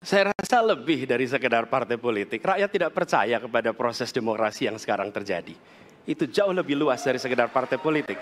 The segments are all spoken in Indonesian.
Saya rasa lebih dari sekedar partai politik. Rakyat tidak percaya kepada proses demokrasi yang sekarang terjadi. Itu jauh lebih luas dari sekedar partai politik.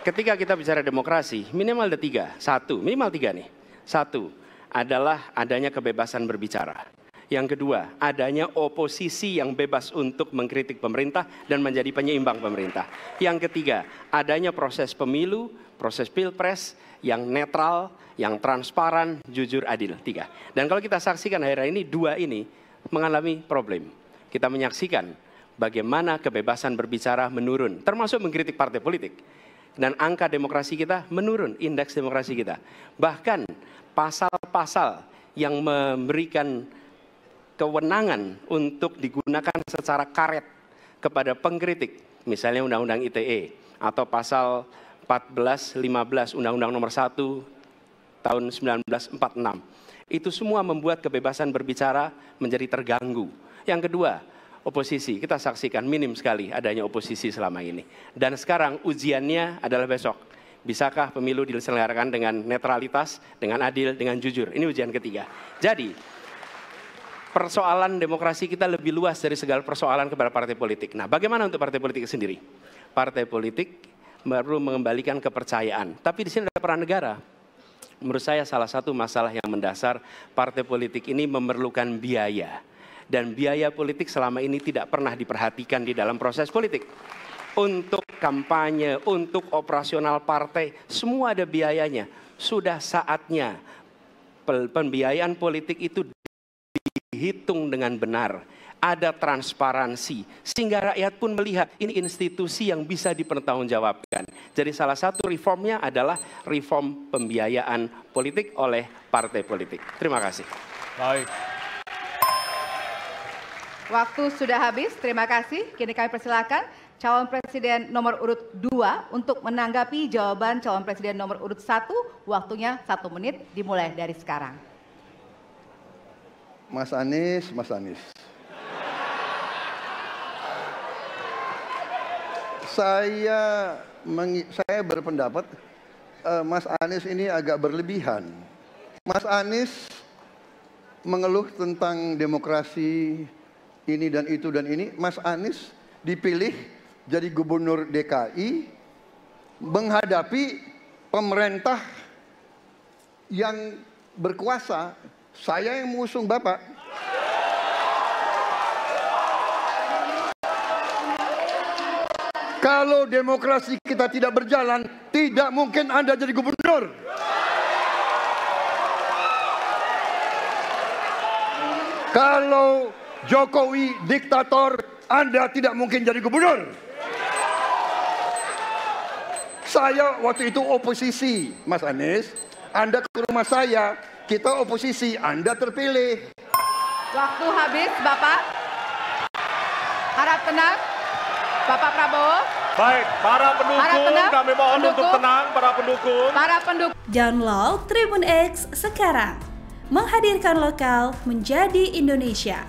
Ketika kita bicara demokrasi, minimal ada tiga. Minimal tiga nih. Satu, adalah adanya kebebasan berbicara. Yang kedua, adanya oposisi yang bebas untuk mengkritik pemerintah dan menjadi penyeimbang pemerintah. Yang ketiga, adanya proses pemilu, proses pilpres yang netral, yang transparan, jujur, adil. Tiga. Dan kalau kita saksikan akhir-akhir ini, dua ini mengalami problem. Kita menyaksikan bagaimana kebebasan berbicara menurun, termasuk mengkritik partai politik. Dan angka demokrasi kita menurun, indeks demokrasi kita. Bahkan pasal-pasal yang memberikan kewenangan untuk digunakan secara karet kepada pengkritik, misalnya Undang-Undang ITE atau pasal 14-15 Undang-Undang Nomor 1 tahun 1946. Itu semua membuat kebebasan berbicara menjadi terganggu. Yang kedua, oposisi. Kita saksikan minim sekali adanya oposisi selama ini. Dan sekarang ujiannya adalah besok. Bisakah pemilu diselenggarakan dengan netralitas, dengan adil, dengan jujur? Ini ujian ketiga. Jadi, persoalan demokrasi kita lebih luas dari segala persoalan kepada partai politik. Nah, bagaimana untuk partai politik sendiri? Partai politik perlu mengembalikan kepercayaan. Tapi di sini ada peran negara. Menurut saya salah satu masalah yang mendasar partai politik ini memerlukan biaya. Dan biaya politik selama ini tidak pernah diperhatikan di dalam proses politik. Untuk kampanye, untuk operasional partai, semua ada biayanya. Sudah saatnya pembiayaan politik itu dihitung dengan benar. Ada transparansi, sehingga rakyat pun melihat ini institusi yang bisa dipertanggungjawabkan. Jadi salah satu reformnya adalah reform pembiayaan politik oleh partai politik. Terima kasih. Baik. Waktu sudah habis, terima kasih. Kini kami persilakan calon presiden nomor urut 2 untuk menanggapi jawaban calon presiden nomor urut 1. Waktunya 1 menit, dimulai dari sekarang. Mas Anies. Saya berpendapat Mas Anies ini agak berlebihan. Mas Anies mengeluh tentang demokrasi ini dan itu dan ini. Mas Anies dipilih jadi gubernur DKI menghadapi pemerintah yang berkuasa. Saya yang mengusung Bapak. Kalau demokrasi kita tidak berjalan, tidak mungkin Anda jadi gubernur. Kalau Jokowi diktator, Anda tidak mungkin jadi gubernur. Saya waktu itu oposisi, Mas Anies. Anda ke rumah saya, kita oposisi, Anda terpilih. Waktu habis, Bapak. Harap tenang. Bapak Prabowo. Baik, para pendukung, kami mohon untuk tenang, para pendukung. Download Tribun X sekarang. Menghadirkan lokal menjadi Indonesia.